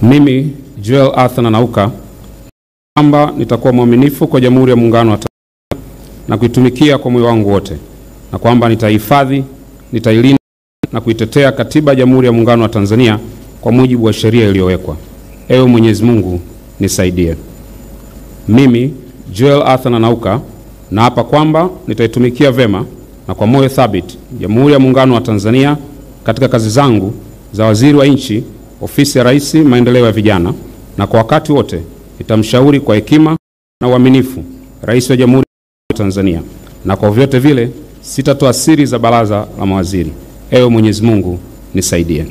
Mimi Joel Arthur Nanauka kwamba nitakuwa mwaminifu kwa Jamhuri ya Muungano wa Tanzania na kuitumikia kwa moyo wangu wote, na kwamba nitahifadhi, nitailinda na kuitetea Katiba ya Jamhuri ya Muungano wa Tanzania kwa mujibu wa sheria iliyowekwa. Ewe Mwenyezi Mungu nisaidie. Mimi Joel Arthur Nanauka naapa kwamba nitaitumikia vema na kwa moyo thabiti Jamhuri ya Muungano wa Tanzania katika kazi zangu za waziri wa nchi, ofisi ya Rais, maendeleo ya vijana, na kwa wakati wote nitamshauri kwa hekima na uaminifu Rais wa Jamhuri ya Tanzania, na kwa vyote vile sitatoa siri za baraza la mawaziri. Ewe Mwenyezi Mungu nisaidie.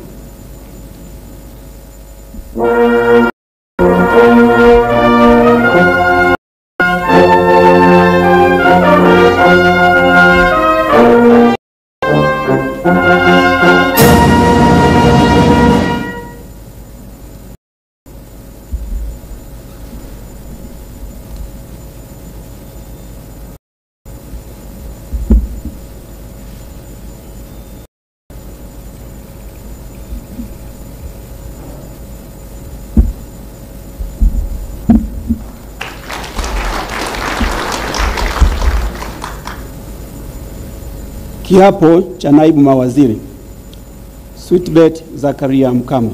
Kiapo cha naibu mawaziri. Sweetbet Zakaria Mkama.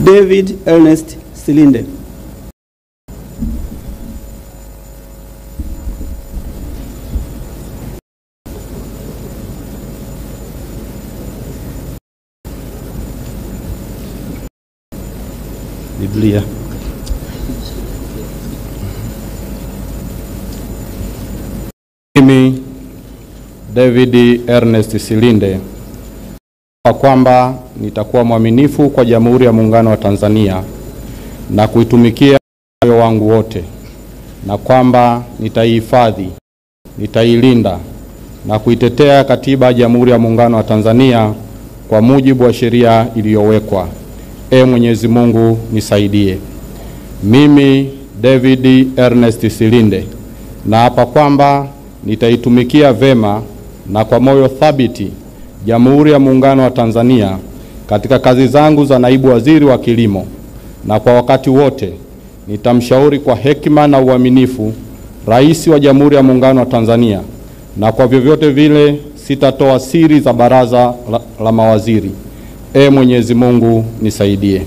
David Ernest Silinde. Biblia. Mimi David Ernest Silinde kwamba nitakuwa mwaminifu kwa Jamhuri ya Muungano wa Tanzania na kuitumikia kwa moyo wangu wote, na kwamba nitaihifadhi, nitailinda na kuitetea Katiba ya Jamhuri ya Muungano wa Tanzania kwa mujibu wa sheria iliyowekwa. Ee Mwenyezi Mungu nisaidie. Mimi David Ernest Silinde naapa kwamba nitaitumikia vema na kwa moyo thabiti Jamhuri ya Muungano wa Tanzania katika kazi zangu za naibu waziri wa kilimo, na kwa wakati wote nitamshauri kwa hekima na uaminifu Rais wa Jamhuri ya Muungano wa Tanzania, na kwa vyovyote vile sitatoa siri za baraza la mawaziri. Ee Mwenyezi Mungu nisaidie.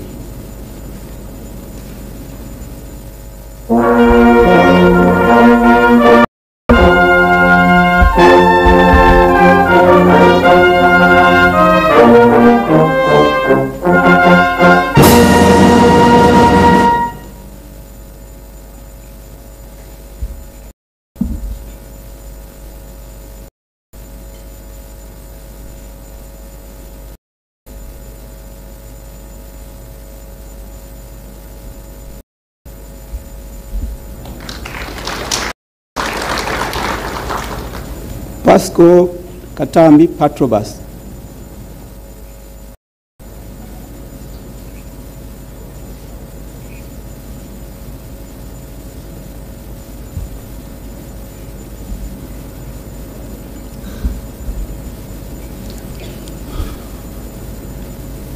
Pasco Katambi Patrobas.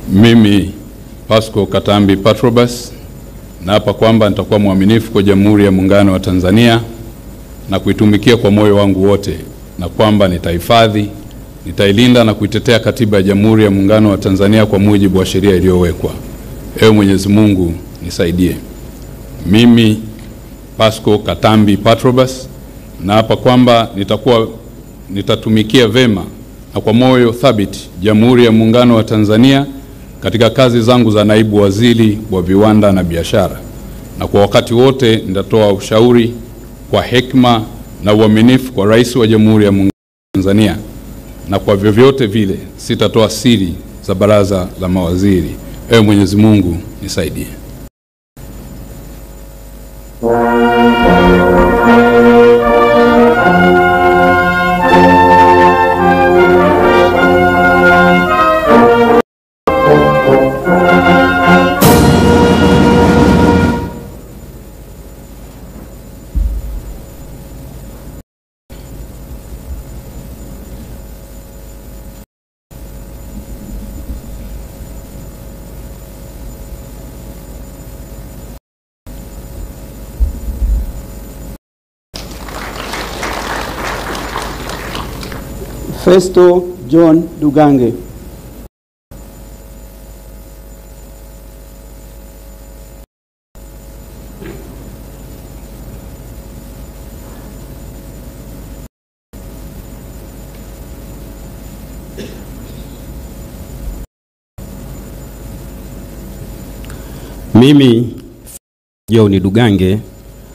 Mimi Pasco Katambi Patrobas naapa kwamba nitakuwa mwaminifu kwa Jamhuri ya Muungano wa Tanzania na kuitumikia kwa moyo wangu wote, na kwamba nitahifadhi, nitailinda na kuitetea Katiba ya Jamhuri ya Muungano wa Tanzania kwa mujibu wa sheria iliyowekwa. Ewe Mwenyezi Mungu nisaidie. Mimi Pasco Katambi Patrobas naapa kwamba nitatumikia vema na kwa moyo thabiti Jamhuri ya Muungano wa Tanzania katika kazi zangu za naibu waziri wa viwanda na biashara, na kwa wakati wote nitatoa ushauri kwa hekima na uaminifu kwa Rais wa Jamhuri ya Muungano wa Tanzania, na kwa vyovyote vile sitatoa siri za baraza la mawaziri. Ewe Mwenyezi Mungu nisaidie. Festo John Dugange. Mimi John Dugange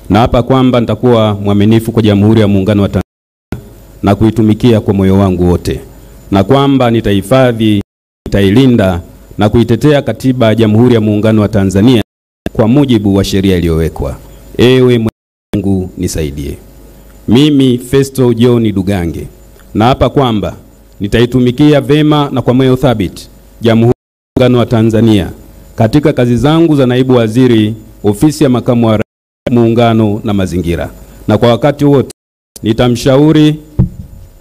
naapa kwamba nitakuwa mwaminifu kwa Jamhuri ya Muungano wa Tanzania na kuitumikia kwa moyo wangu wote, na kwamba nitahifadhi, nitailinda na kuitetea Katiba ya Jamhuri ya Muungano wa Tanzania kwa mujibu wa sheria iliyowekwa. Ewe Mungu nisaidie. Mimi Festo John Dugange naapa kwamba nitaitumikia vema na kwa moyo thabiti Jamhuri ya Muungano wa Tanzania katika kazi zangu za naibu waziri, ofisi ya makamu wa rais, muungano na mazingira, na kwa wakati wote nitamshauri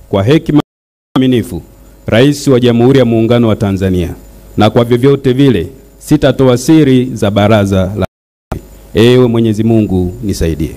kwa hekima na uaminifu Rais wa Jamhuri ya Muungano wa Tanzania, na kwa vyovyote vile sitatoa siri za baraza la mawaziri. Ewe Mwenyezi Mungu nisaidie.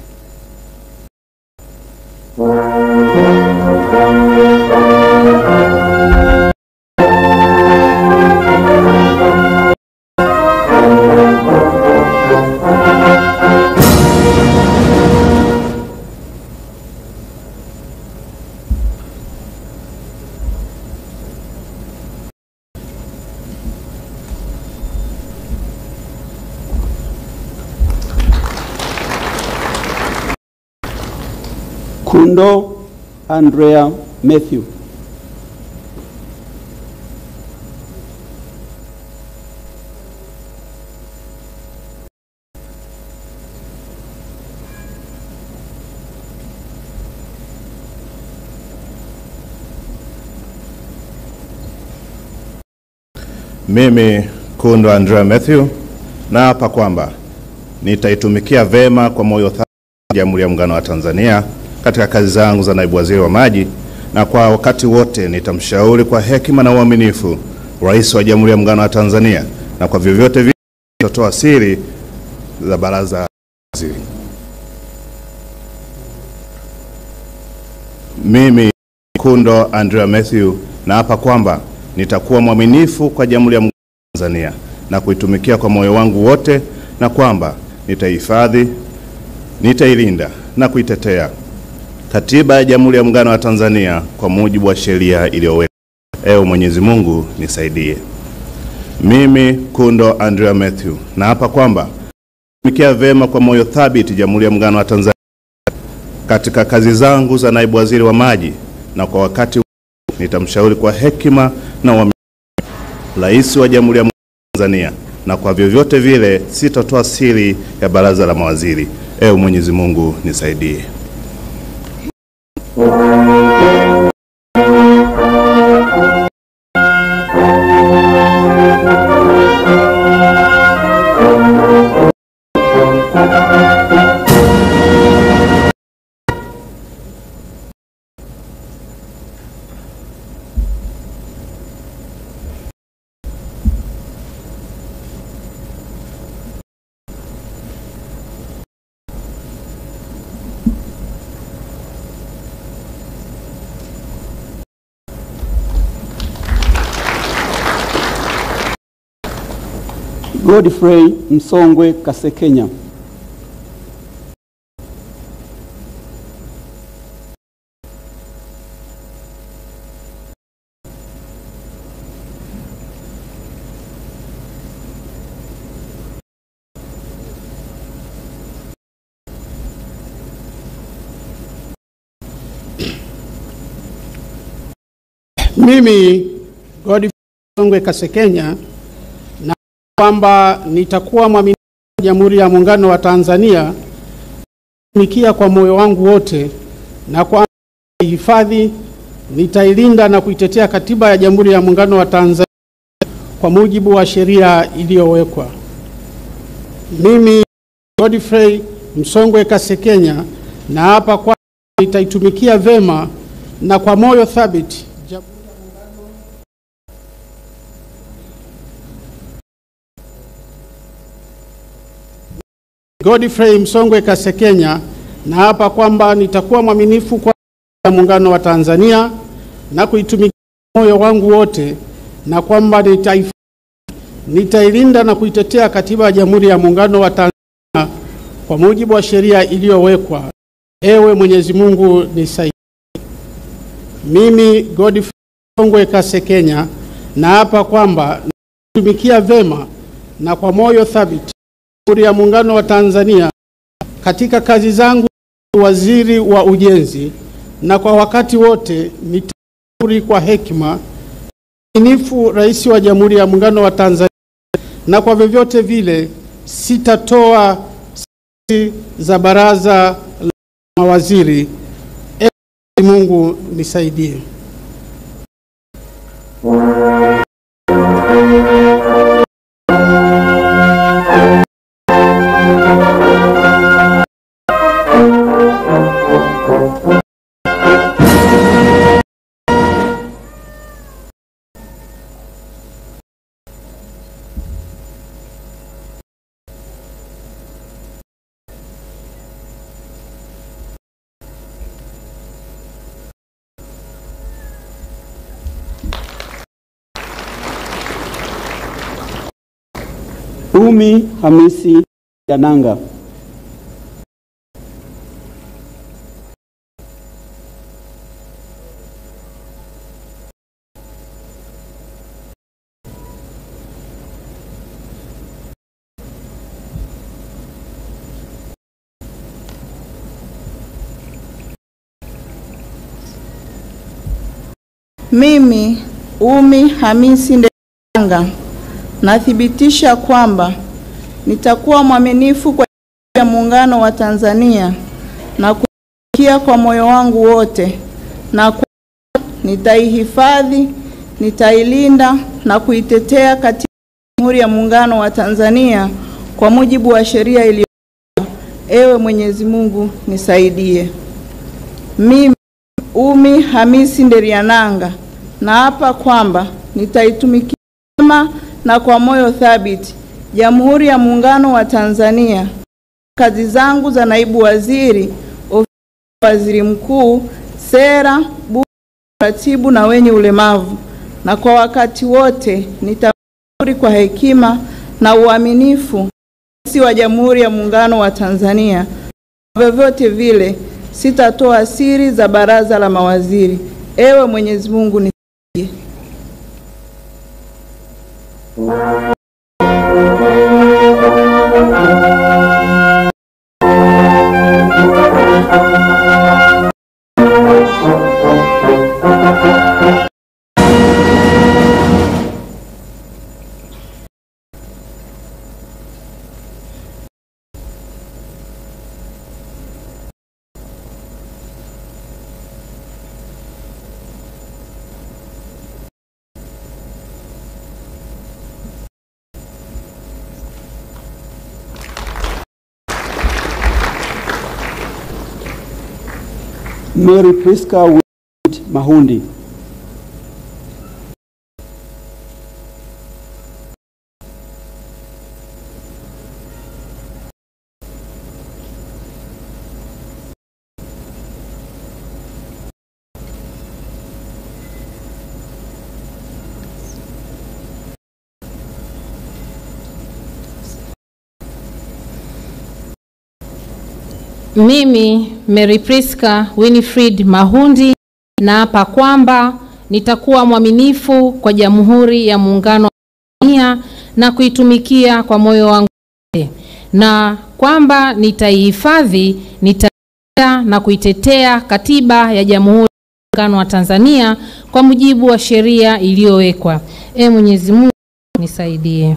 Kundo Andrea Matthew. Mimi Kundo Andrea Matthew naapa kwamba nitaitumikia vema kwa moyo thabiti Jamhuri ya Muungano wa Tanzania katika kazi zangu za naibu waziri wa maji, na kwa wakati wote nitamshauri kwa hekima na uaminifu Rais wa Jamhuri ya Muungano wa Tanzania, na kwa vyovyote vile nitatoa siri za baraza la mawaziri. Mimi Kundo Andrea Matthew naapa kwamba nitakuwa mwaminifu kwa Jamhuri ya Muungano wa Tanzania na kuitumikia kwa moyo wangu wote, na kwamba nitahifadhi, nitailinda na kuitetea Katiba ya Jamhuri ya Muungano wa Tanzania kwa mujibu wa sheria iliyowekwa. Ewe Mwenyezi Mungu nisaidie. Mimi Kundo Andrea Matthew naapa kwamba nitatumikia vema kwa moyo thabiti Jamhuri ya Muungano wa Tanzania katika kazi zangu za naibu waziri wa maji, na kwa wakati nitamshauri kwa hekima na uaminifu Rais wa Jamhuri ya Muungano wa Tanzania, na kwa vyovyote vile sitatoa siri ya baraza la mawaziri. Ewe Mwenyezi Mungu nisaidie. Godfrey Msongwe Kasekenya. Mimi Godfrey Msongwe Kasekenya na kwamba nitakuwa mwaminifu kwa Jamhuri ya Muungano wa Tanzania, nitumikia kwa moyo wangu wote, na kwamba nitahifadhi, nitailinda na kuitetea Katiba ya Jamhuri ya Muungano wa Tanzania kwa mujibu wa sheria iliyowekwa. Mimi Godfrey Msongwe Kasekenya naapa kwamba nitaitumikia vema na kwa moyo thabiti Godfrey Msongwe Kasekenya naapa kwamba nitakuwa mwaminifu kwa Muungano wa Tanzania na kuitumikia moyo wangu wote, na kwamba nitailinda na kuitetea Katiba ya Jamhuri ya Muungano wa Tanzania kwa mujibu wa sheria iliyowekwa. Ewe Mwenyezi Mungu nisaidie. Mimi Godfrey Msongwe Kasekenya naapa kwamba nitatumikia vema na kwa moyo thabiti Jamhuri ya Muungano wa Tanzania katika kazi zangu waziri wa ujenzi, na kwa wakati wote nitashauri kwa hekima mwaminifu Rais wa Jamhuri ya Muungano wa Tanzania, na kwa vyovyote vile sitatoa siri za baraza la mawaziri. Ewe Mungu nisaidie. Umi Hamisi Yananga. Mimi Umi Hamisi Yananga nathibitisha kwamba nitakuwa mwaminifu kwa Jamhuri ya Muungano wa Tanzania na kuitumikia kwa moyo wangu wote, na nitaihifadhi, nitailinda na kuitetea Katiba ya Jamhuri ya Muungano wa Tanzania kwa mujibu wa sheria iliyowekwa. Ewe Mwenyezi Mungu nisaidie. Mimi Umi Hamisi Yananga naapa kwamba nitaitumikia na kwa moyo thabiti Jamhuri ya Muungano wa Tanzania, kazi zangu za naibu waziri, ofisi ya waziri mkuu, sera, bunge, uratibu na wenye ulemavu, na kwa wakati wote nitashauri kwa hekima na uaminifu Rais wa Jamhuri ya Muungano wa Tanzania. Vyovyote vile sitatoa siri za baraza la mawaziri. Ewe Mwenyezi Mungu nisaidie. Mary Priska Mahundi. Mimi Mary Priska Winifred Mahundi naapa kwamba nitakuwa mwaminifu kwa Jamhuri ya Muungano wa Tanzania na kuitumikia kwa moyo wangu wote, na kwamba nitaihifadhi, nitalinda na kuitetea Katiba ya Jamhuri Muungano wa Tanzania kwa mujibu wa sheria iliyowekwa. Mwenyezi Mungu nisaidie.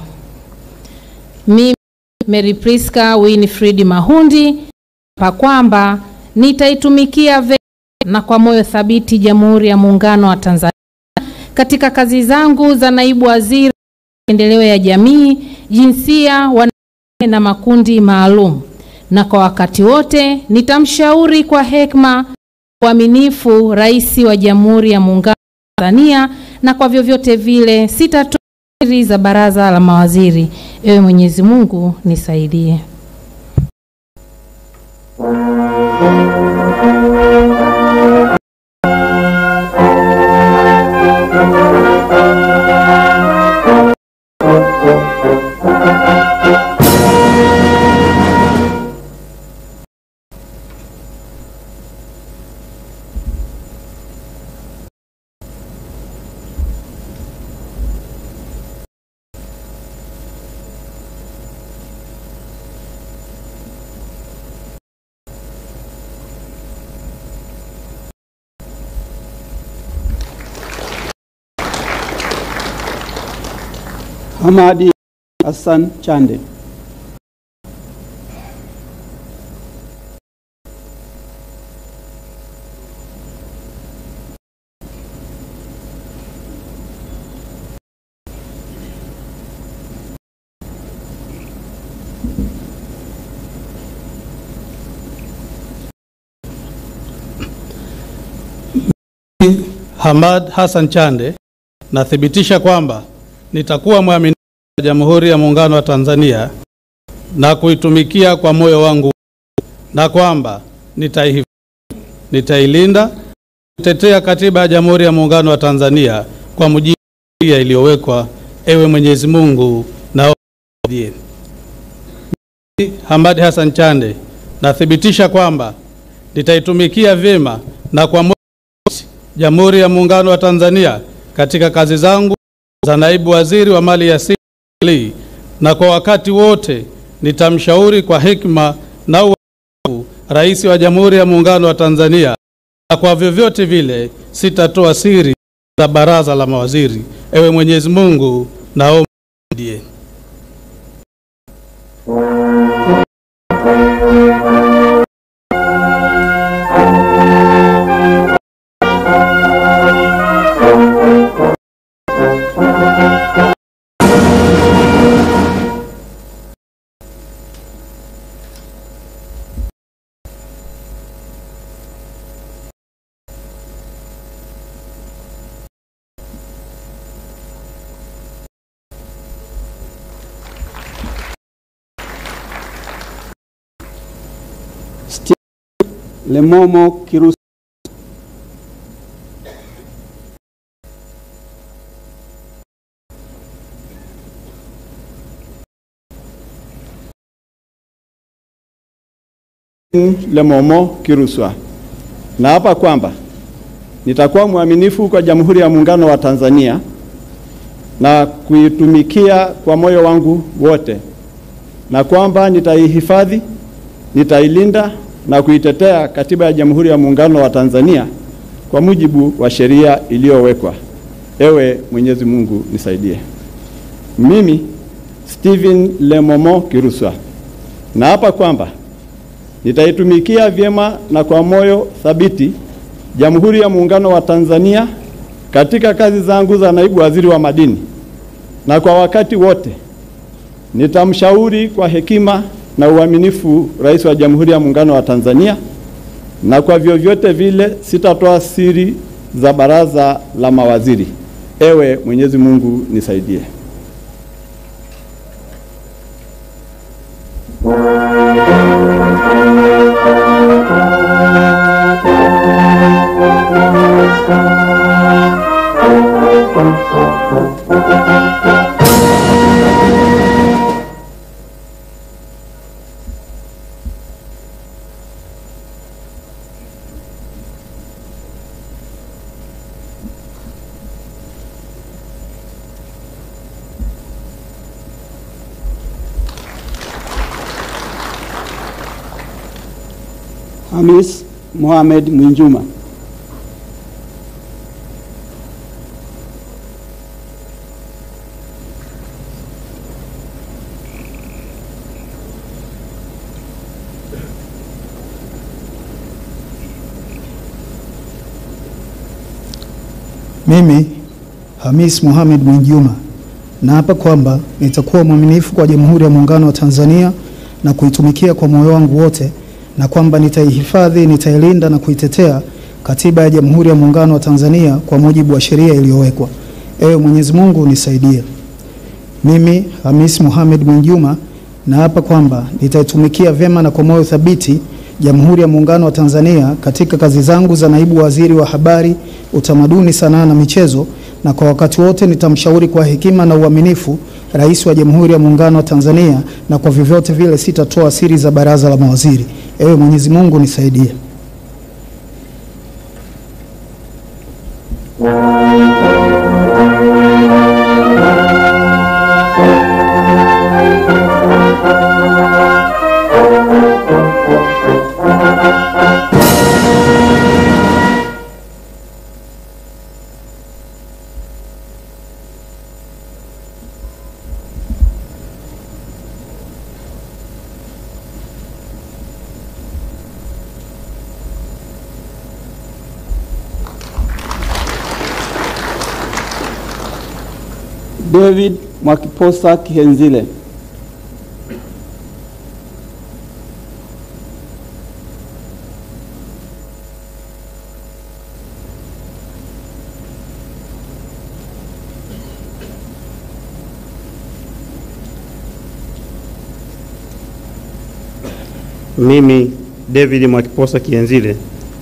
Mimi Mary Priska Winifred Mahundi pa kwamba nitaitumikia vema na kwa moyo thabiti Jamhuri ya Muungano wa Tanzania katika kazi zangu za naibu waziri maendeleo ya jamii, jinsia, wanawake na makundi maalum, na kwa wakati wote nitamshauri kwa hekima uaminifu Rais wa Jamhuri ya Muungano wa Tanzania, na kwa vyovyote vile sitatoa siri za baraza la mawaziri. Mwenyezi Mungu nisaidie. Hamadi Hassan Chande. Hamad Hassan Chande, nathibitisha kwamba nitakuwa mwaminifu wa Jamhuri ya Muungano wa Tanzania na kuitumikia kwa moyo wangu, na kwamba nitaihifadhi, nitailinda, kutetea Katiba ya Jamhuri ya Muungano wa Tanzania kwa mujibu wa sheria iliyowekwa. Mwenyezi Mungu naomba. Hamad Hassan Chande, nathibitisha kwamba nitaitumikia vyema na kwa moyo Jamhuri ya Muungano wa Tanzania katika kazi zangu za naibu waziri wa mali ya asili, na kwa wakati wote nitamshauri kwa hekima na uaminifu Rais wa Jamhuri ya Muungano wa Tanzania, na kwa vyovyote vile sitatoa siri za baraza la mawaziri. Mwenyezi Mungu naomba. Lemomo Kirusa. Lemomo Kiruswa. Na hapa kwamba nitakuwa mwaminifu kwa Jamhuri ya Muungano wa Tanzania na kuitumikia kwa moyo wangu wote, na kwamba nitaihifadhi, nitailinda na kuitetea Katiba ya Jamhuri ya Muungano wa Tanzania kwa mujibu wa sheria iliyowekwa. Mwenyezi Mungu nisaidie. Mimi Steven Lemomo Kiruswa na hapa kwamba nitaitumikia vyema na kwa moyo thabiti Jamhuri ya Muungano wa Tanzania katika kazi zangu za naibu waziri wa madini, na kwa wakati wote nitamshauri kwa hekima na uaminifu Rais wa Jamhuri ya Muungano wa Tanzania, na kwa vyovyote vile sitatoa siri za baraza la mawaziri. Mwenyezi Mungu nisaidie. Hamis Mohamed Mwinjuma. Mimi Hamis Mohamed Mwinjuma naapa kwamba nitakuwa mwaminifu kwa Jamhuri ya Muungano wa Tanzania na kuitumikia kwa moyo wangu wote, na kwamba nitaihifadhi, nitailinda na kuitetea Katiba ya Jamhuri ya Muungano wa Tanzania kwa mujibu wa sheria iliyowekwa. Ewe Mwenyezi Mungu nisaidie. Mimi Hamis Mohamed Mwinjuma naapa kwamba nitaitumikia vyema na kwa moyo thabiti Jamhuri ya Muungano wa Tanzania katika kazi zangu za naibu waziri wa habari, utamaduni, sanaa na michezo, na kwa wakati wote nitamshauri kwa hekima na uaminifu Rais wa Jamhuri ya Muungano wa Tanzania, na kwa vyovyote vile sitatoa siri za baraza la mawaziri. Ewe Mwenyezi Mungu nisaidie. David Mwakiposa Kihenzile. Mimi David Mwakiposa Kihenzile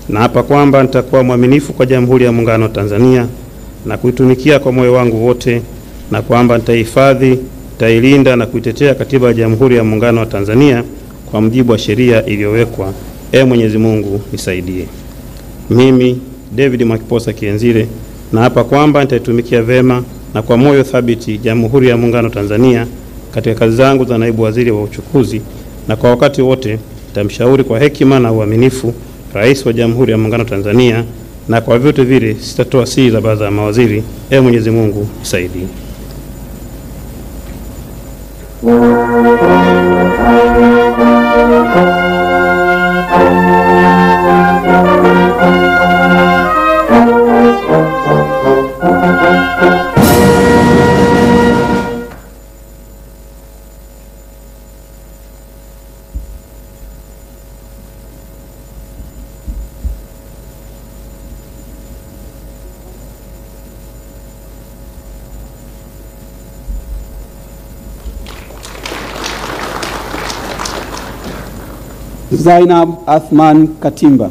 naapa kwamba nitakuwa mwaminifu kwa Jamhuri ya Muungano wa Tanzania na kuitumikia kwa moyo wangu wote, na kwamba nitahifadhi, nitailinda na kuitetea Katiba ya Jamhuri ya Muungano wa Tanzania kwa mujibu wa sheria iliyowekwa. Ee Mwenyezi Mungu nisaidie. Mimi David Mwakiposa Kihenzile naapa kwamba nitaitumikia vema na kwa moyo thabiti Jamhuri ya Muungano wa Tanzania katika kazi zangu za naibu waziri wa uchukuzi, na kwa wakati wote nitamshauri kwa hekima na uaminifu Rais wa Jamhuri ya Muungano wa Tanzania, na kwa vyote vile sitatoa siri za baraza la mawaziri. Ee Mwenyezi Mungu nisaidie. Zainab Athman Katimba.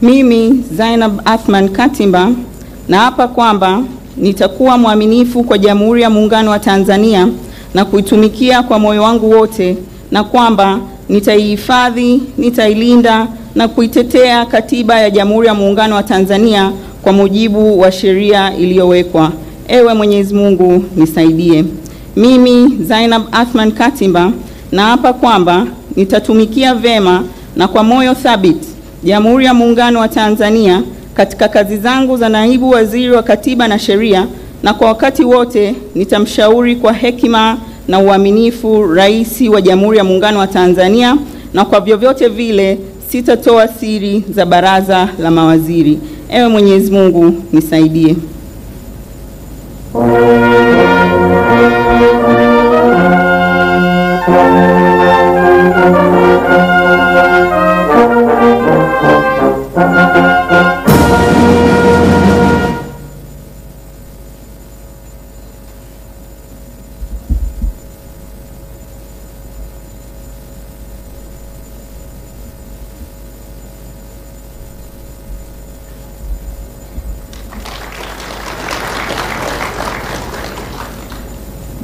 Mimi Zainab Athman Katimba naapa kwamba nitakuwa mwaminifu kwa Jamhuri ya Muungano wa Tanzania na kuitumikia kwa moyo wangu wote, na kwamba nitaihifadhi, nitailinda na kuitetea Katiba ya Jamhuri ya Muungano wa Tanzania kwa mujibu wa sheria iliyowekwa. Ewe Mwenyezi Mungu nisaidie. Mimi Zainab Athman Katimba naapa kwamba nitatumikia vema na kwa moyo thabiti Jamhuri ya Muungano wa Tanzania katika kazi zangu za naibu waziri wa Katiba na Sheria, na kwa wakati wote nitamshauri kwa hekima na uaminifu Rais wa Jamhuri ya Muungano wa Tanzania, na kwa vyovyote vile sitatoa siri za baraza la mawaziri. Ewe Mwenyezi Mungu nisaidie.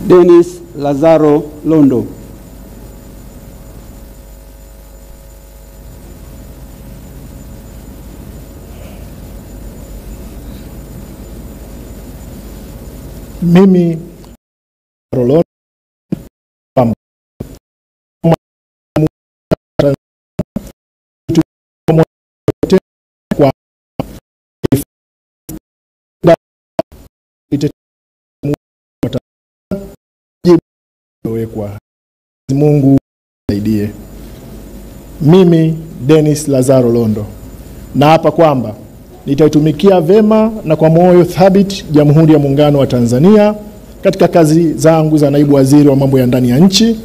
Dennis Lazaro Londo. Mimi Londo kwa iliyowekwa. Mungu nisaidie. Mimi Dennis Lazaro Londo naapa kwamba nitaitumikia vema na kwa moyo thabiti Jamhuri ya Muungano wa Tanzania katika kazi zangu za naibu waziri wa mambo ya ndani ya nchi,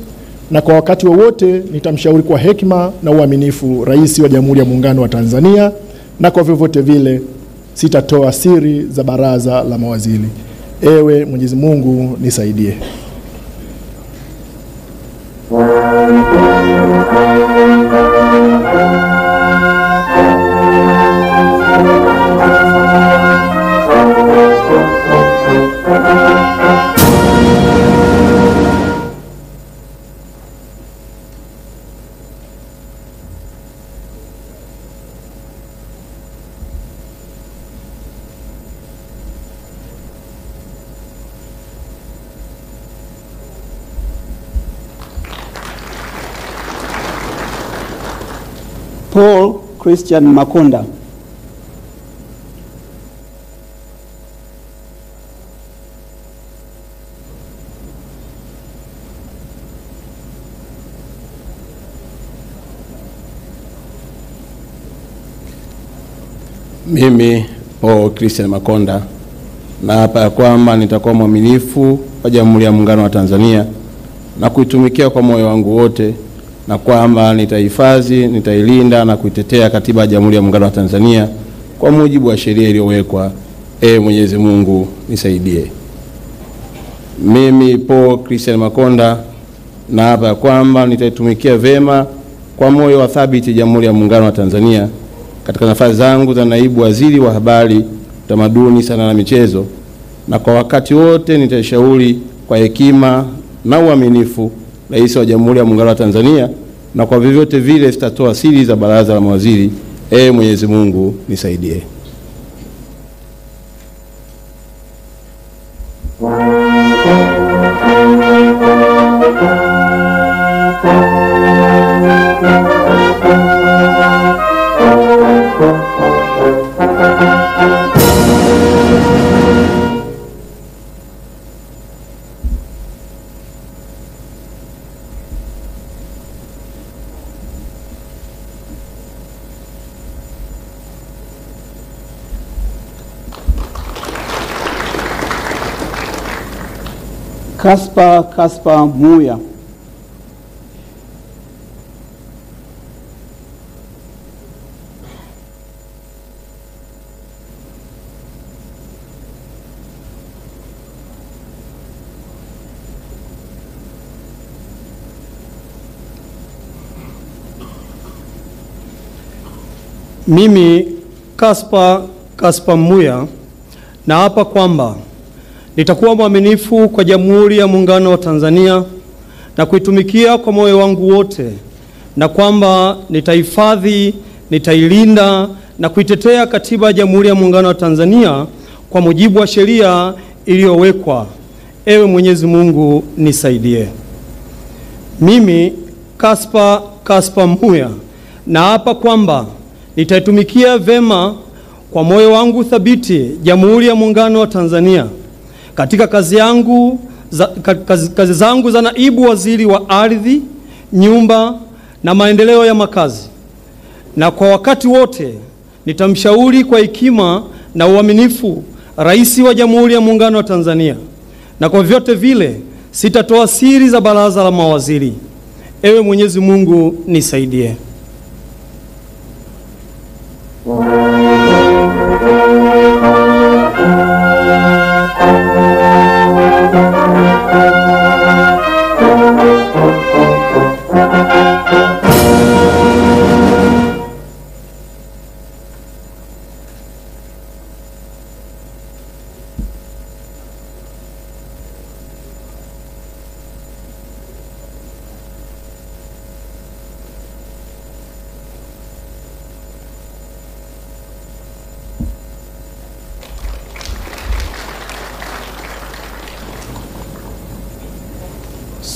na kwa wakati wowote nitamshauri kwa hekima na uaminifu Rais wa Jamhuri ya Muungano wa Tanzania, na kwa vyovyote vile sitatoa siri za baraza la mawaziri. Ewe Mwenyezi Mungu nisaidie. Paul Christian Makonda. Mimi Paul Christian Makonda naapa ya kwamba nitakuwa mwaminifu kwa Jamhuri ya Muungano wa Tanzania na kuitumikia kwa moyo wangu wote, na kwamba nitahifadhi, nitailinda na kuitetea Katiba ya Jamhuri ya Muungano wa Tanzania kwa mujibu wa sheria iliyowekwa. Mwenyezi Mungu nisaidie. Mimi Paul Christian Makonda naapa ya kwamba nitaitumikia vema kwa moyo wa thabiti Jamhuri ya Muungano wa Tanzania katika nafasi zangu za naibu waziri wa habari, utamaduni, sanaa na michezo, na kwa wakati wote nitashauri kwa hekima na uaminifu Rais wa Jamhuri ya Muungano wa Tanzania, na kwa vyovyote vile sitatoa siri za baraza la mawaziri. Mwenyezi Mungu nisaidie. Kaspa Muya. Mimi Kaspa Muya naapa kwamba nitakuwa mwaminifu kwa Jamhuri ya Muungano wa Tanzania na kuitumikia kwa moyo wangu wote, na kwamba nitahifadhi, nitailinda na kuitetea Katiba ya Jamhuri ya Muungano wa Tanzania kwa mujibu wa sheria iliyowekwa. Ewe Mwenyezi Mungu nisaidie. Mimi Kaspa Muya naapa kwamba nitaitumikia vema kwa moyo wangu thabiti Jamhuri ya Muungano wa Tanzania katika kazi zangu za naibu waziri wa ardhi, nyumba na maendeleo ya makazi, na kwa wakati wote nitamshauri kwa hekima na uaminifu Rais wa Jamhuri ya Muungano wa Tanzania, na kwa vyote vile sitatoa siri za baraza la mawaziri. Ewe Mwenyezi Mungu nisaidie.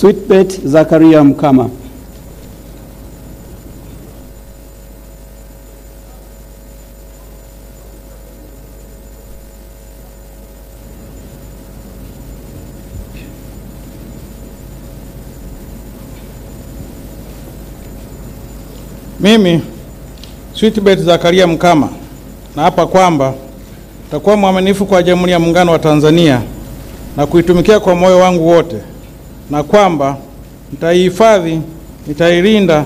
Sweetbet Zakaria Mkama. Mimi Sweetbet Zakaria Mkama naapa kwamba nitakuwa mwaminifu kwa Jamhuri ya Muungano wa Tanzania na kuitumikia kwa moyo wangu wote, na kwamba nitaihifadhi, nitailinda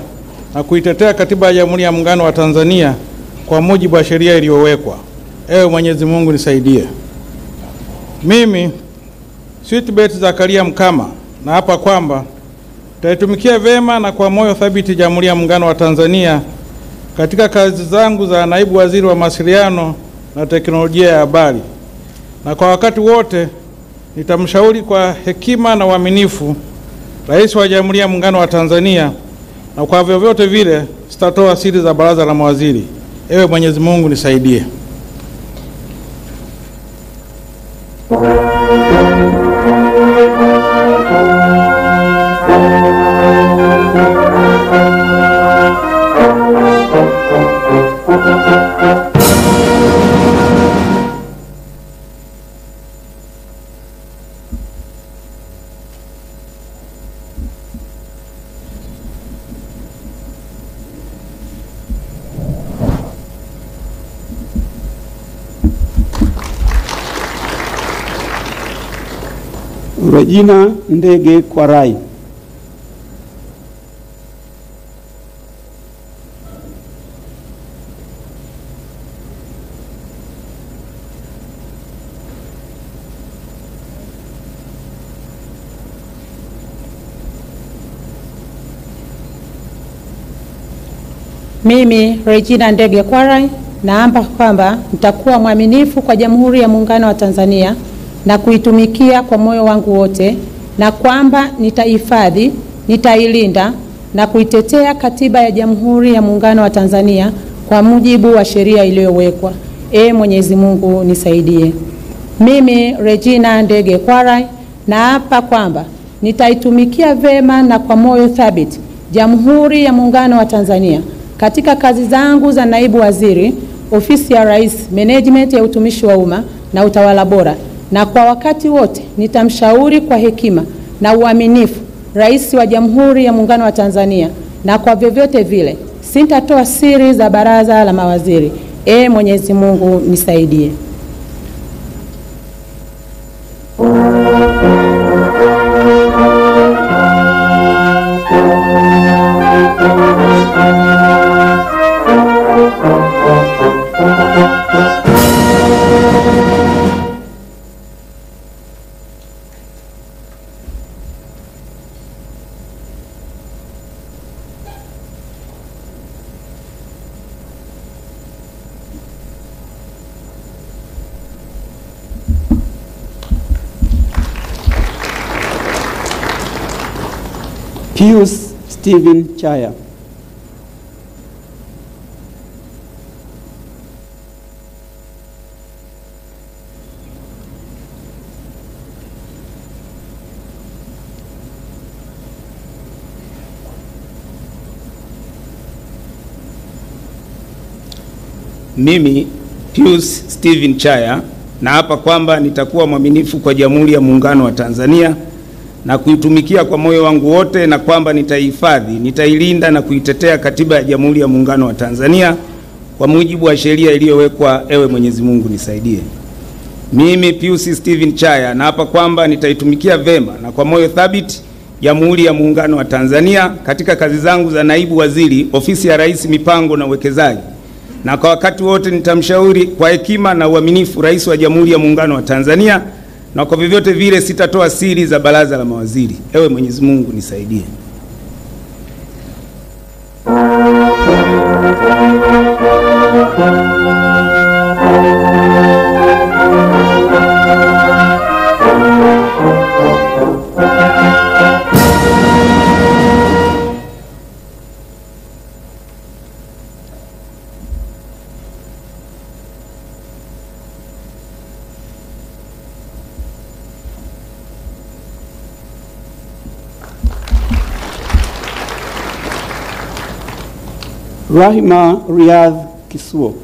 na kuitetea Katiba ya Jamhuri ya Muungano wa Tanzania kwa mujibu wa sheria iliyowekwa. Ewe Mwenyezi Mungu nisaidie. Mimi Sweetbet Zakaria Mkama naapa kwamba nitaitumikia vema na kwa moyo thabiti Jamhuri ya Muungano wa Tanzania katika kazi zangu za naibu waziri wa mawasiliano na teknolojia ya habari, na kwa wakati wote nitamshauri kwa hekima na uaminifu Rais wa Jamhuri ya Muungano wa Tanzania, na kwa vyovyote vile sitatoa siri za baraza la mawaziri. Ewe Mwenyezi Mungu nisaidie. Regina Ndege Kwarai. Mimi Regina Ndege Kwarai naapa kwamba nitakuwa mwaminifu kwa Jamhuri ya Muungano wa Tanzania na kuitumikia kwa moyo wangu wote, na kwamba nitahifadhi, nitailinda na kuitetea Katiba ya Jamhuri ya Muungano wa Tanzania kwa mujibu wa sheria iliyowekwa. Ee Mwenyezi Mungu nisaidie. Mimi Regina Ndege Kwarai naapa kwamba nitaitumikia vema na kwa moyo thabiti Jamhuri ya Muungano wa Tanzania katika kazi zangu za naibu waziri, ofisi ya Rais, management ya utumishi wa umma na utawala bora, na kwa wakati wote nitamshauri kwa hekima na uaminifu Rais wa Jamhuri ya Muungano wa Tanzania, na kwa vyovyote vile sitatoa siri za baraza la mawaziri. Ee Mwenyezi Mungu nisaidie. Pius Stephen Chaya. Mimi Pius Stephen Chaya naapa kwamba nitakuwa mwaminifu kwa Jamhuri ya Muungano wa Tanzania na kuitumikia kwa moyo wangu wote, na kwamba nitaihifadhi, nitailinda na kuitetea Katiba ya Jamhuri ya Muungano wa Tanzania kwa mujibu wa sheria iliyowekwa. Ewe Mwenyezi Mungu nisaidie. Mimi Pius Stephen Chaya naapa kwamba nitaitumikia vema na kwa moyo thabiti Jamhuri ya Muungano wa Tanzania katika kazi zangu za naibu waziri, ofisi ya Rais, mipango na uwekezaji, na kwa wakati wote nitamshauri kwa hekima na uaminifu Rais wa Jamhuri ya Muungano wa Tanzania, na kwa vyovyote vile sitatoa siri za baraza la mawaziri. Ewe Mwenyezi Mungu nisaidie. Rahima Riyadh Kisuo.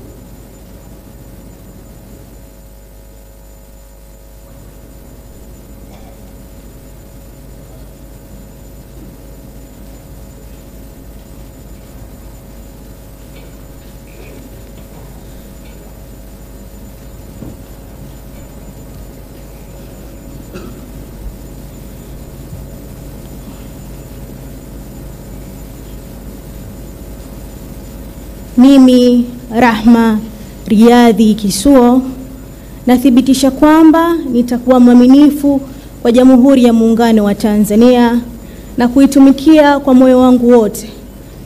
Mimi Rahma Riyadhi Kisuo nathibitisha kwamba nitakuwa mwaminifu kwa Jamhuri ya Muungano wa Tanzania na kuitumikia kwa moyo wangu wote,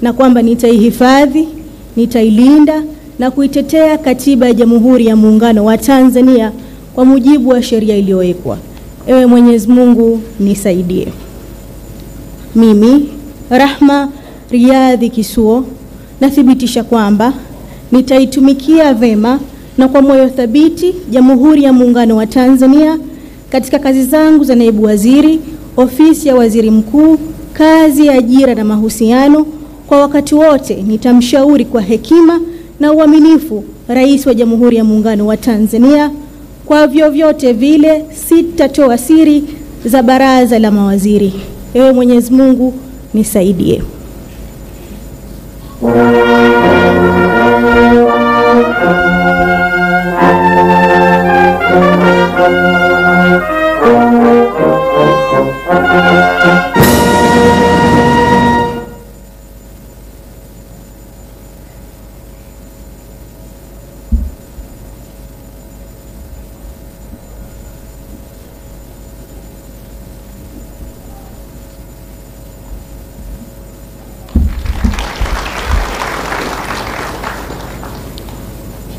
na kwamba nitaihifadhi, nitailinda na kuitetea Katiba ya Jamhuri ya Muungano wa Tanzania kwa mujibu wa sheria iliyowekwa. Ewe Mwenyezi Mungu nisaidie. Mimi Rahma Riyadhi Kisuo nathibitisha kwamba nitaitumikia vema na kwa moyo thabiti Jamhuri ya Muungano wa Tanzania katika kazi zangu za naibu waziri, ofisi ya waziri mkuu, kazi ya ajira na mahusiano. Kwa wakati wote nitamshauri kwa hekima na uaminifu Rais wa Jamhuri ya Muungano wa Tanzania. Kwa vyovyote vile sitatoa siri za baraza la mawaziri. Ewe Mwenyezi Mungu nisaidie.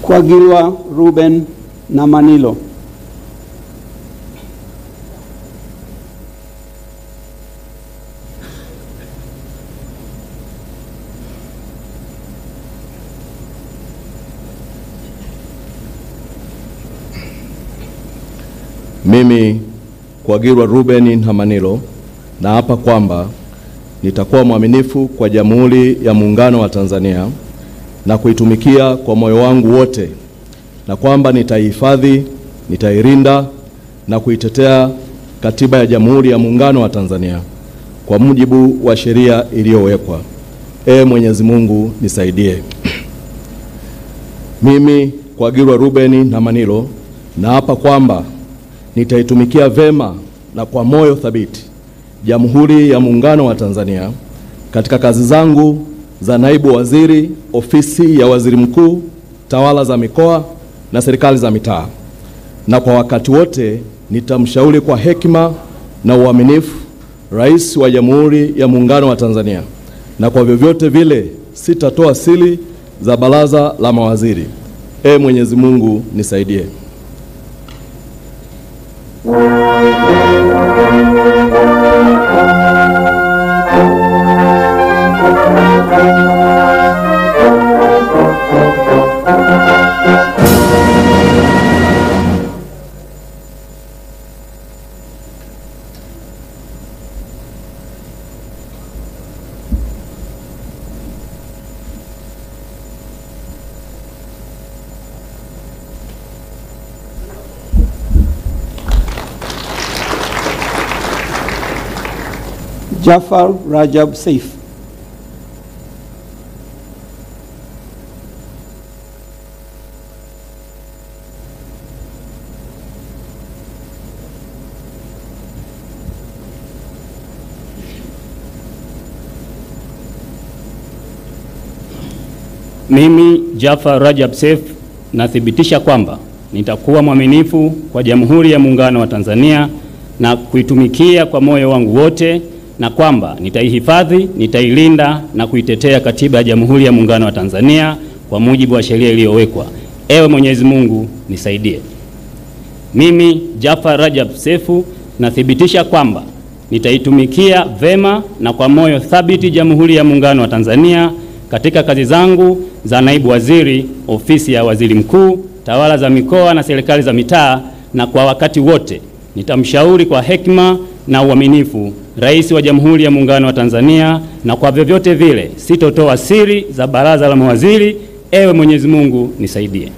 Kwagilwa Ruben Namanilo. Mimi Kwagilwa Ruben Namanilo naapa kwamba nitakuwa mwaminifu kwa Jamhuri ya Muungano wa Tanzania na kuitumikia kwa moyo wangu wote, na kwamba nitaihifadhi, nitailinda na kuitetea Katiba ya Jamhuri ya Muungano wa Tanzania kwa mujibu wa sheria iliyowekwa. Ee Mwenyezi Mungu nisaidie. Mimi Kwagilwa Ruben Namanilo naapa kwamba nitaitumikia vema na kwa moyo thabiti Jamhuri ya Muungano wa Tanzania katika kazi zangu za naibu waziri, ofisi ya waziri mkuu, tawala za mikoa na serikali za mitaa, na kwa wakati wote nitamshauri kwa hekima na uaminifu Rais wa Jamhuri ya Muungano wa Tanzania, na kwa vyovyote vile sitatoa siri za baraza la mawaziri. Ee Mwenyezi Mungu nisaidie. Jafar Rajab Saif. Mimi Jafar Rajab Saif nathibitisha kwamba nitakuwa mwaminifu kwa Jamhuri ya Muungano wa Tanzania na kuitumikia kwa moyo wangu wote, na kwamba nitaihifadhi, nitailinda na kuitetea Katiba ya Jamhuri ya Muungano wa Tanzania kwa mujibu wa sheria iliyowekwa. Ewe Mwenyezi Mungu nisaidie. Mimi Jafar Rajab Saif nathibitisha kwamba nitaitumikia vema na kwa moyo thabiti Jamhuri ya Muungano wa Tanzania katika kazi zangu za naibu waziri, ofisi ya waziri mkuu, tawala za mikoa na serikali za mitaa, na kwa wakati wote nitamshauri kwa hekima na uaminifu Rais wa Jamhuri ya Muungano wa Tanzania, na kwa vyovyote vile sitotoa siri za baraza la mawaziri. Ewe Mwenyezi Mungu nisaidie.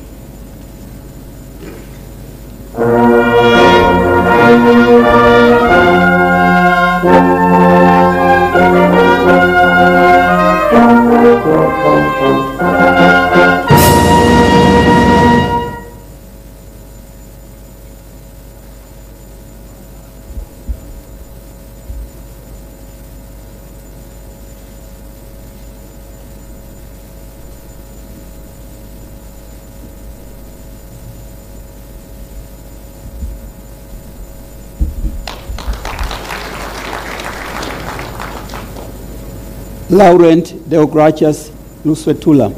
Laurent Deogratias Luswetula.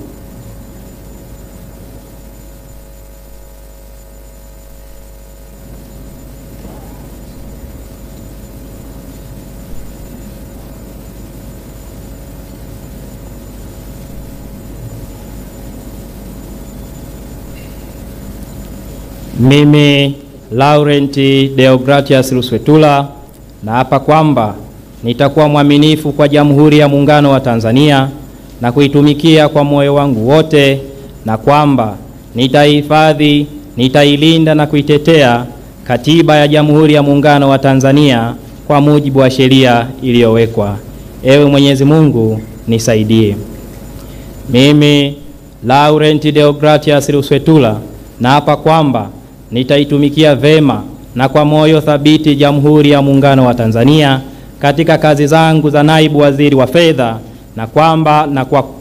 Mimi Laurent Deogratias Luswetula naapa kwamba nitakuwa mwaminifu kwa Jamhuri ya Muungano wa Tanzania na kuitumikia kwa moyo wangu wote, na kwamba nitaihifadhi, nitailinda na kuitetea Katiba ya Jamhuri ya Muungano wa Tanzania kwa mujibu wa sheria iliyowekwa. Ewe Mwenyezi Mungu nisaidie. Mimi Laurent Deogratias Luswetula naapa kwamba nitaitumikia vema na kwa moyo thabiti Jamhuri ya Muungano wa Tanzania katika kazi zangu za naibu waziri wa fedha, na kwamba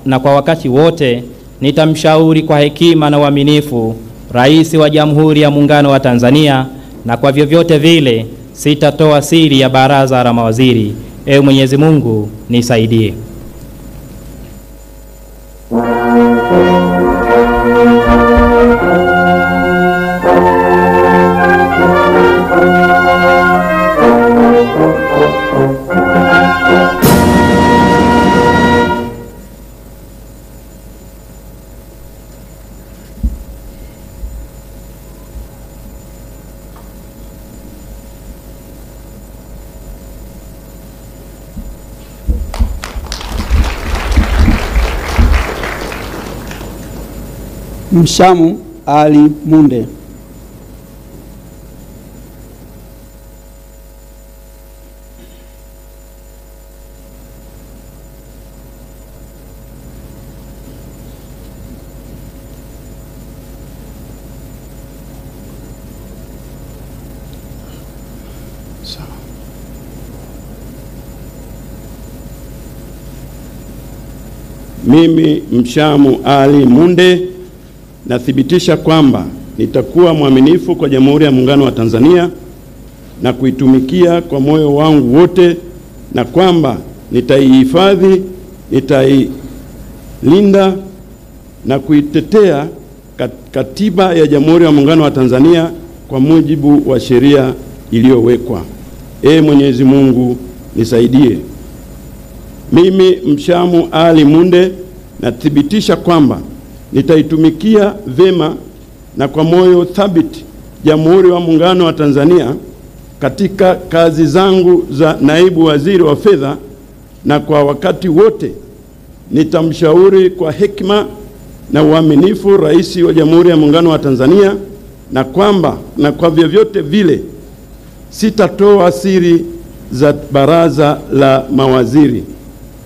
na kwa wakati wote nitamshauri kwa hekima na uaminifu Rais wa Jamhuri ya Muungano wa Tanzania, na kwa vyovyote vile sitatoa siri ya baraza la mawaziri. Ewe Mwenyezi Mungu nisaidie. Mshamu Ali Munde. Mimi Mshamu Ali Munde nathibitisha kwamba nitakuwa mwaminifu kwa Jamhuri ya Muungano wa Tanzania na kuitumikia kwa moyo wangu wote, na kwamba nitaihifadhi, nitailinda na kuitetea Katiba ya Jamhuri ya Muungano wa Tanzania kwa mujibu wa sheria iliyowekwa. Ee Mwenyezi Mungu nisaidie. Mimi Mshamu Ali Munde nathibitisha kwamba nitaitumikia vema na kwa moyo thabiti Jamhuri ya Muungano wa Tanzania katika kazi zangu za naibu waziri wa fedha, na kwa wakati wote nitamshauri kwa hekima na uaminifu Rais wa Jamhuri ya Muungano wa Tanzania, na kwamba na kwa vyovyote vile sitatoa siri za baraza la mawaziri.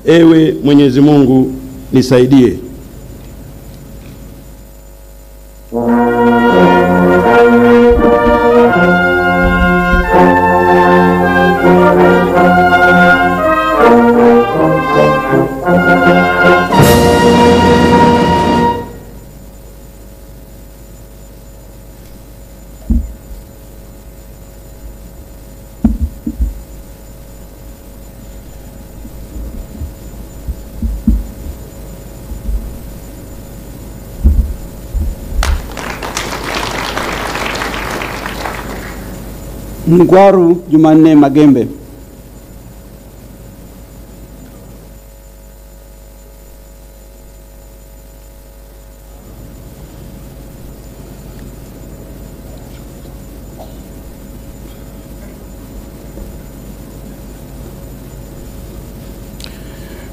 Ewe Mwenyezi Mungu nisaidie. Ngwaru Jumanne Magembe.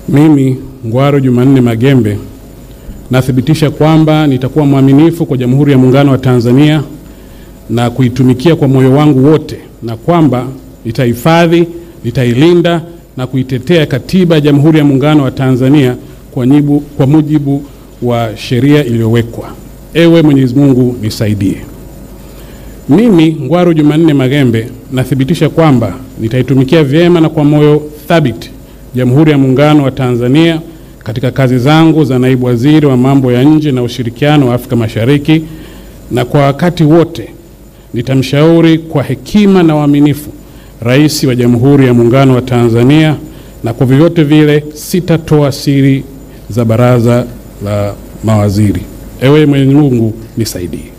Mimi Ngwaru Jumanne Magembe nathibitisha kwamba nitakuwa mwaminifu kwa Jamhuri ya Muungano wa Tanzania na kuitumikia kwa moyo wangu wote, na kwamba nitahifadhi, nitailinda na kuitetea Katiba ya Jamhuri ya Muungano wa Tanzania kwa mujibu wa sheria iliyowekwa. Ewe Mwenyezi Mungu nisaidie. Mimi Ngwaru Jumanne Magembe nathibitisha kwamba nitaitumikia vyema na kwa moyo thabiti Jamhuri ya Muungano wa Tanzania katika kazi zangu za naibu waziri wa mambo ya nje na ushirikiano wa Afrika Mashariki, na kwa wakati wote nitamshauri kwa hekima na uaminifu Rais wa Jamhuri ya Muungano wa Tanzania, na kwa vyovyote vile sitatoa siri za baraza la mawaziri. Ewe Mwenyezi Mungu nisaidie.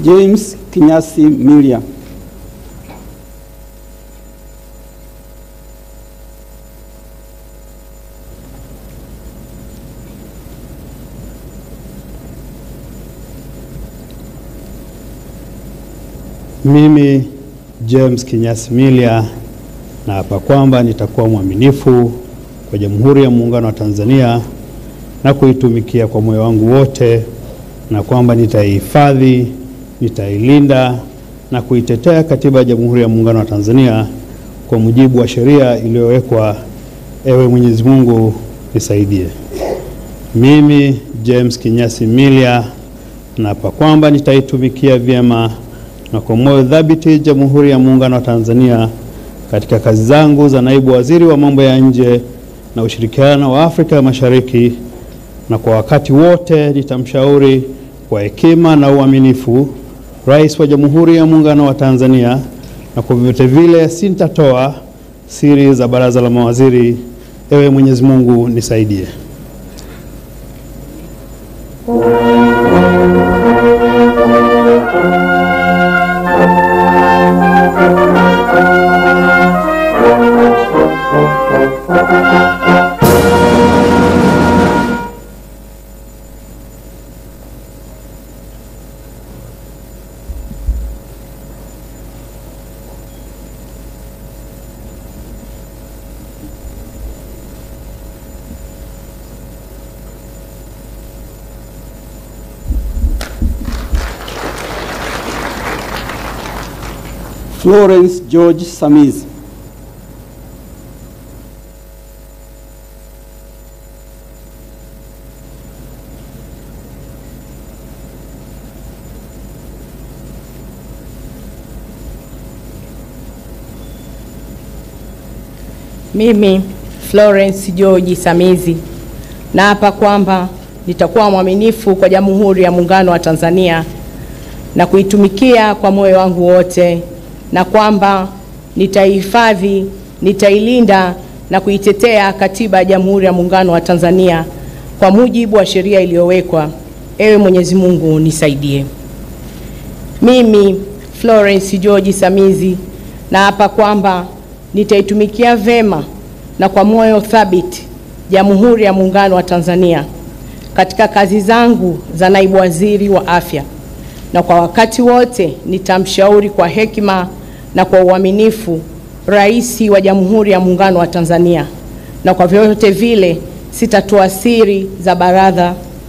James Kinyasi Milia. Mimi James Kinyasi Milia naapa kwamba nitakuwa mwaminifu kwa Jamhuri ya Muungano wa Tanzania na kuitumikia kwa moyo wangu wote, na kwamba nitaihifadhi, nitailinda na kuitetea Katiba ya Jamhuri ya Muungano wa Tanzania kwa mujibu wa sheria iliyowekwa. Ewe Mwenyezi Mungu nisaidie. Mimi James Kinyasi Milia naapa kwamba nitaitumikia vyema na kwa moyo thabiti Jamhuri ya Muungano wa Tanzania katika kazi zangu za naibu waziri wa mambo ya nje na ushirikiano wa Afrika Mashariki, na kwa wakati wote nitamshauri kwa hekima na uaminifu Rais wa Jamhuri ya Muungano wa Tanzania, na kwa vyovyote vile sitatoa siri za baraza la mawaziri. Ewe Mwenyezi Mungu nisaidie. Florence George Samizi. Mimi Florence George Samizi naapa kwamba nitakuwa mwaminifu kwa Jamhuri ya Muungano wa Tanzania na kuitumikia kwa moyo wangu wote, na kwamba nitaihifadhi, nitailinda na kuitetea Katiba ya Jamhuri ya Muungano wa Tanzania kwa mujibu wa sheria iliyowekwa. Ewe Mwenyezi Mungu nisaidie. Mimi Florence George Samizi naapa kwamba nitaitumikia vema na kwa moyo thabiti Jamhuri ya Muungano wa Tanzania katika kazi zangu za naibu waziri wa afya, na kwa wakati wote nitamshauri kwa hekima na kwa uaminifu Rais wa Jamhuri ya Muungano wa Tanzania, na kwa vyote vile sitatoa siri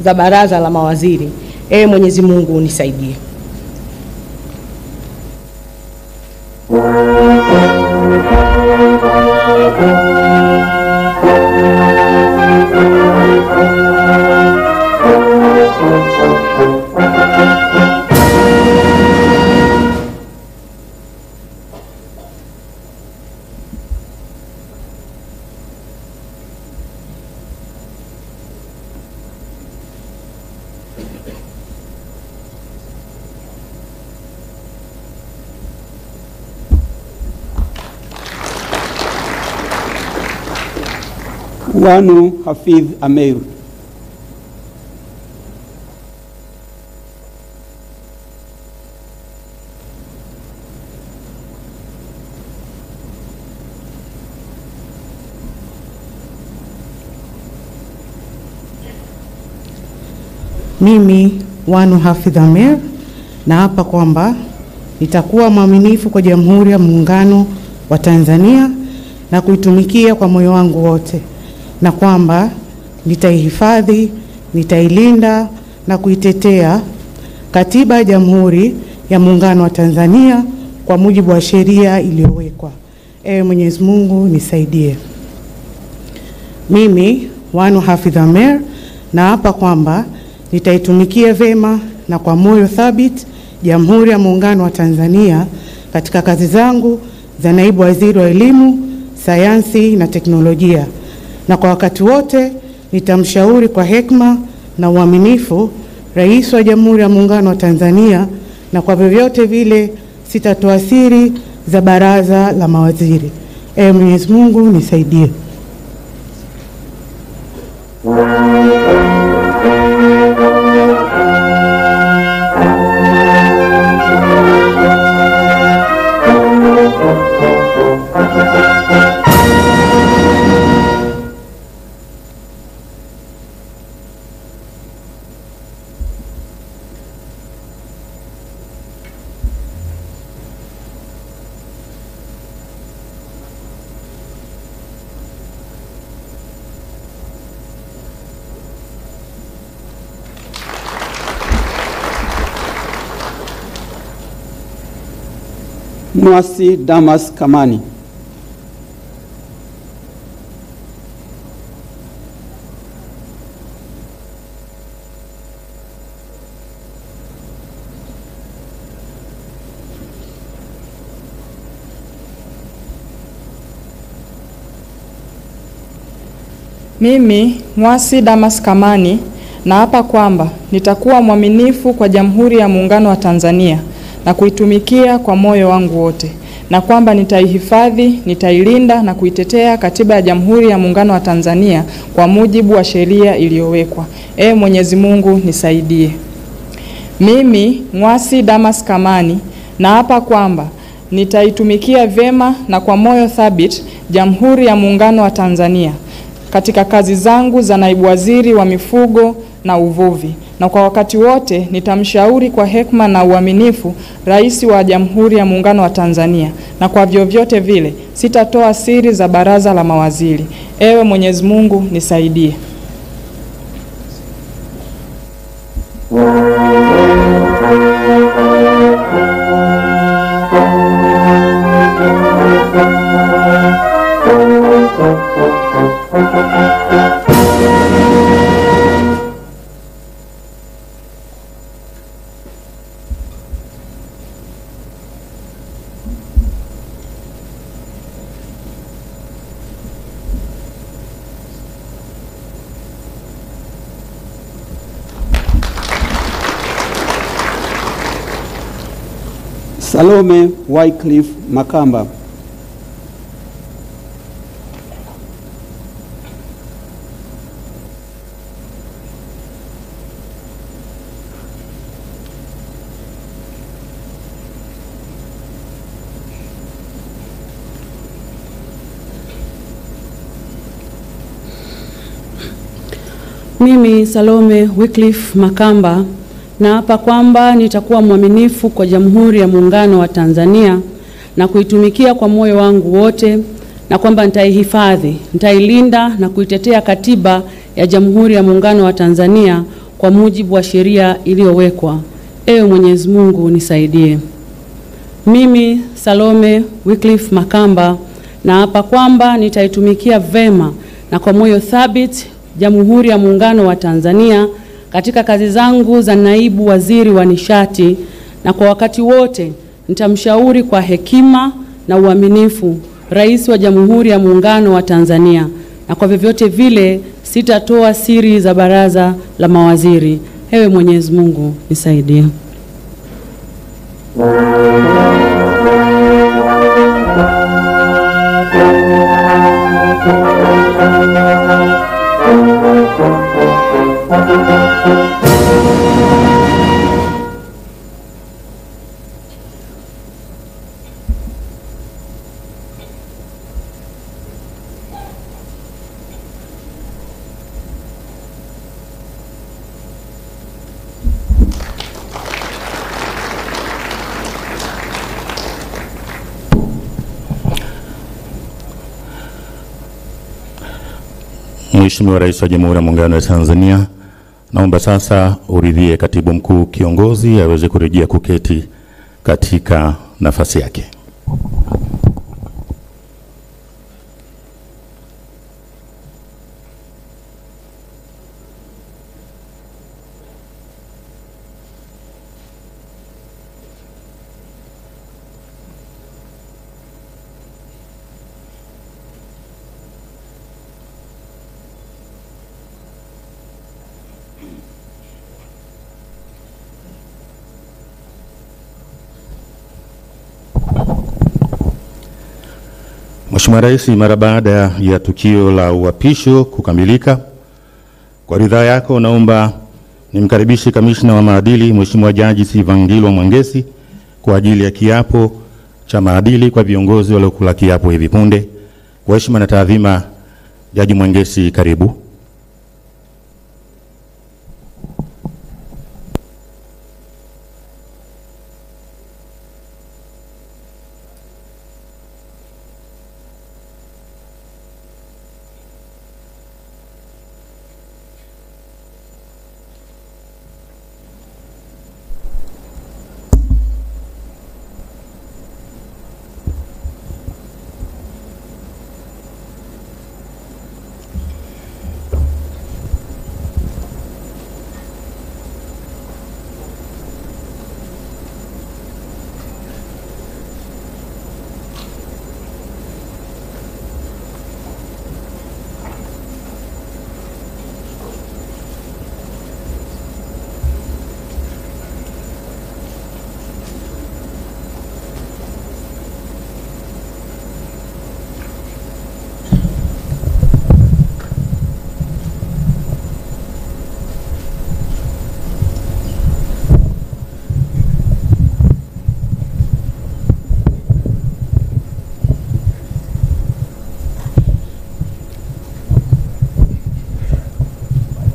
za baraza la mawaziri. Ewe Mwenyezi Mungu nisaidie. Wanu Hafidh Ameir. Mimi Wanu Hafidh Ameir naapa kwamba nitakuwa mwaminifu kwa Jamhuri ya Muungano wa Tanzania na kuitumikia kwa moyo wangu wote, na kwamba nitaihifadhi, nitailinda na kuitetea Katiba ya Jamhuri ya Muungano wa Tanzania kwa mujibu wa sheria iliyowekwa. Ewe Mwenyezi Mungu nisaidie. Mimi Wanu Hafidh Amer naapa kwamba nitaitumikia vema na kwa moyo thabiti Jamhuri ya Muungano wa Tanzania katika kazi zangu za naibu waziri wa elimu, sayansi na teknolojia, na kwa wakati wote nitamshauri kwa hekima na uaminifu Rais wa Jamhuri ya Muungano wa Tanzania, na kwa vyovyote vile sitatoa siri za baraza la mawaziri. Ewe Mwenyezi Mungu nisaidie. Mwasi Damas Kamani. Mimi Mwasi Damas Kamani naapa kwamba nitakuwa mwaminifu kwa Jamhuri ya Muungano wa Tanzania na kuitumikia kwa moyo wangu wote, na kwamba nitaihifadhi, nitailinda na kuitetea Katiba ya Jamhuri ya Muungano wa Tanzania kwa mujibu wa sheria iliyowekwa. Ewe Mwenyezi Mungu nisaidie. Mimi Mwasi Damas Kamani naapa kwamba nitaitumikia vyema na kwa moyo thabiti Jamhuri ya Muungano wa Tanzania katika kazi zangu za naibu waziri wa mifugo na uvuvi, na kwa wakati wote nitamshauri kwa hekima na uaminifu Rais wa Jamhuri ya Muungano wa Tanzania, na kwa vyovyote vile sitatoa siri za baraza la mawaziri. Ewe Mwenyezi Mungu nisaidie. Salome Wycliffe Makamba. Mimi Salome Wycliffe Makamba naapa kwamba nitakuwa mwaminifu kwa Jamhuri ya Muungano wa Tanzania na kuitumikia kwa moyo wangu wote, na kwamba nitaihifadhi, nitailinda na kuitetea Katiba ya Jamhuri ya Muungano wa Tanzania kwa mujibu wa sheria iliyowekwa. Ewe Mwenyezi Mungu nisaidie. Mimi Salome Wycliffe Makamba naapa kwamba nitaitumikia vema na kwa moyo thabiti Jamhuri ya Muungano wa Tanzania katika kazi zangu za naibu waziri wa nishati, na kwa wakati wote nitamshauri kwa hekima na uaminifu Rais wa Jamhuri ya Muungano wa Tanzania, na kwa vyovyote vile sitatoa siri za baraza la mawaziri. Ewe Mwenyezi Mungu nisaidie. Mheshimiwa Rais wa Jamhuri ya Muungano wa Tanzania, Naomba sasa uridhie katibu mkuu kiongozi aweze kurejea kuketi katika nafasi yake. Mheshimiwa Rais, mara baada ya tukio la uapisho kukamilika, kwa ridhaa yako naomba nimkaribishe kamishna wa maadili Mheshimiwa Jaji Sivangilwa Mwangesi kwa ajili ya kiapo cha maadili kwa viongozi waliokula kiapo hivi punde. Kwa heshima na taadhima, Jaji Mwangesi, karibu.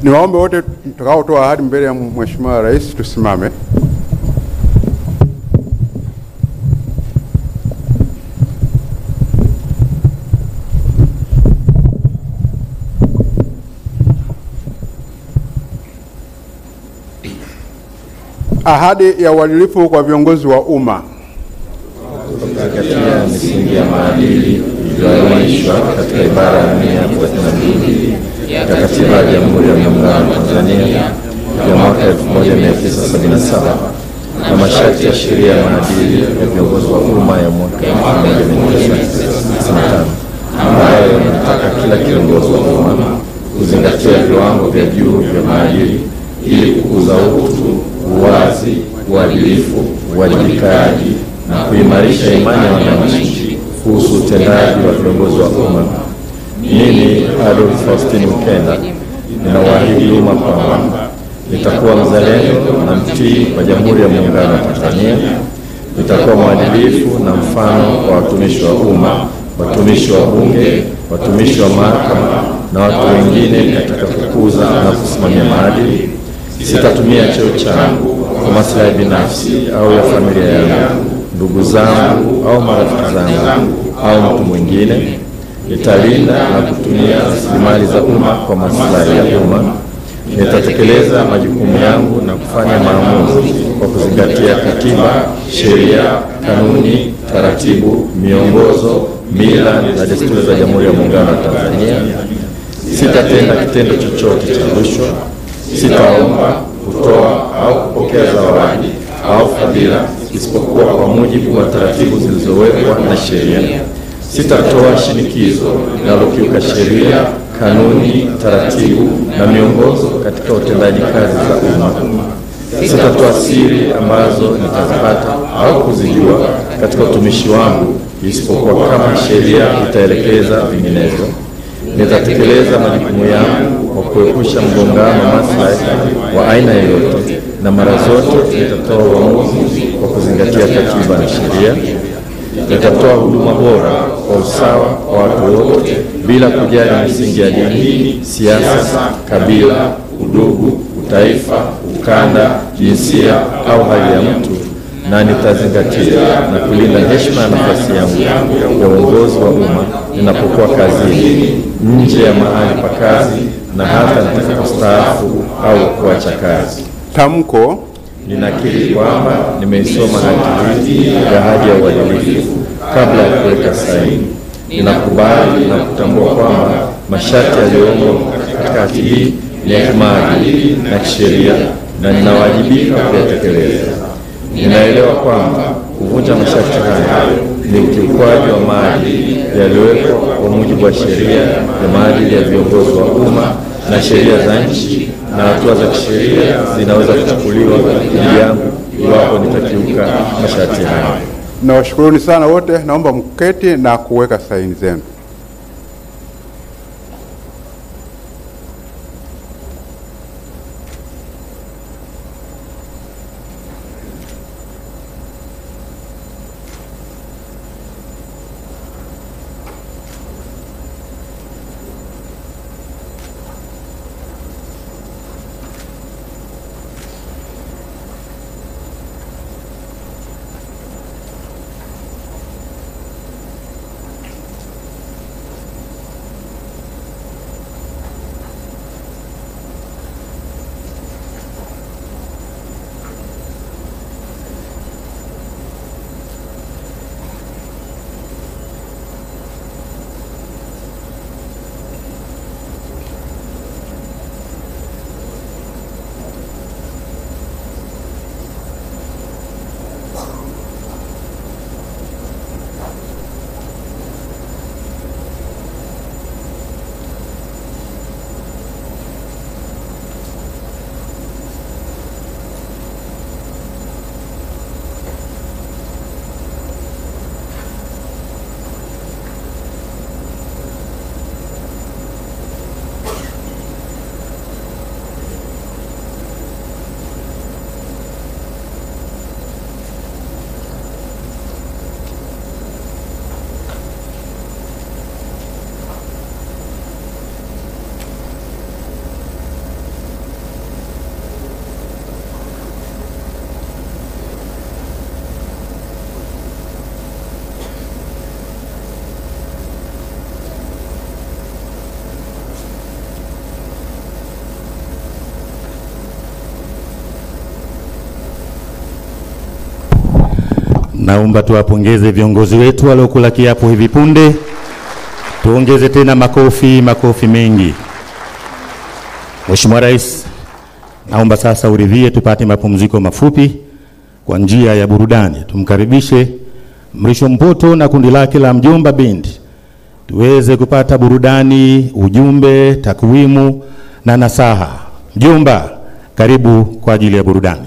Niwaombe wote tutakaotoa ahadi mbele ya Mheshimiwa Rais tusimame. Ahadi ya uadilifu kwa viongozi wa umma. Kuzingatia misingi ya maadili iliyoainishwa katika ibara ya 132 ya Katiba ya Jamhuri ya Muungano wa Tanzania ya mwaka 1977 na masharti ya sheria ya maadili ya viongozi wa umma ya mwaka 1995 ambayo yanataka kila kiongozi wa umma kuzingatia viwango vya juu vya maadili ili kukuza utu, uwazi, uadilifu, uwajibikaji na kuimarisha imani ya wananchi kuhusu utendaji wa viongozi wa umma. Mimi Adolf Faustin Mkenda ninawaahidi umma kwamba nitakuwa mzalendo na mtii kwa Jamhuri ya Muungano wa Tanzania, nitakuwa mwadilifu na mfano kwa watumishi wa umma, watumishi wa bunge, watumishi wa mahakama na watu wengine katika kukuza na kusimamia maadili. Sitatumia cheo changu kwa maslahi binafsi au ya familia yangu, ndugu zangu au marafiki zangu au mtu mwingine. Nitalinda na kutumia rasilimali za umma kwa maslahi ya umma. Nitatekeleza majukumu yangu na kufanya maamuzi kwa kuzingatia katiba, sheria, kanuni, taratibu, miongozo, mila na desturi za Jamhuri ya Muungano wa Tanzania. Sitatenda kitendo chochote cha rushwa. Sitaomba, kutoa au kupokea zawadi au fadhila isipokuwa kwa mujibu wa taratibu zilizowekwa na sheria. Sitatoa shinikizo linalokiuka sheria, kanuni, taratibu na miongozo katika utendaji kazi za umma. Sitatoa siri ambazo nitazipata au kuzijua katika utumishi wangu isipokuwa kama sheria itaelekeza vinginevyo. Nitatekeleza majukumu yangu kwa kuepusha mgongano wa maslahi wa aina yoyote, na mara zote nitatoa uamuzi kwa kuzingatia katiba na sheria. Nitatoa huduma bora kwa usawa kwa watu wote bila kujali misingi ya dini, siasa, kabila, udugu, utaifa, ukanda, jinsia au hali ya mtu. na nitazingatia na kulinda heshima ya nafasi yangu ya uongozi wa umma ninapokuwa kazini, nje ya mahali pa kazi na hata nitakapostaafu au kuacha kazi. Tamko: ninakiri kwamba nimeisoma hati hii ya ahadi ya uadilifu kabla ya kuweka saini. Ninakubali na kutambua kwamba masharti yaliyomo katika hati hii ni ya kimaadili na kisheria na ninawajibika kuyatekeleza. Ninaelewa kwamba kuvunja masharti haya ni ukiukwaji wa maadili yaliyowekwa kwa mujibu wa sheria ya maadili ya viongozi wa umma na sheria za nchi, na hatua za kisheria zinaweza kuchukuliwa dhidi yangu iwapo nitakiuka masharti haya. Nawashukuruni sana wote, naomba mketi na kuweka saini zenu. Naomba tuwapongeze viongozi wetu waliokula kiapo hivi punde. Tuongeze tena makofi mengi. Mheshimiwa Rais, naomba sasa uridhie tupate mapumziko mafupi kwa njia ya burudani. Tumkaribishe Mrisho Mpoto na kundi lake la Mjomba Band tuweze kupata burudani, ujumbe, takwimu na nasaha. Mjomba, karibu kwa ajili ya burudani.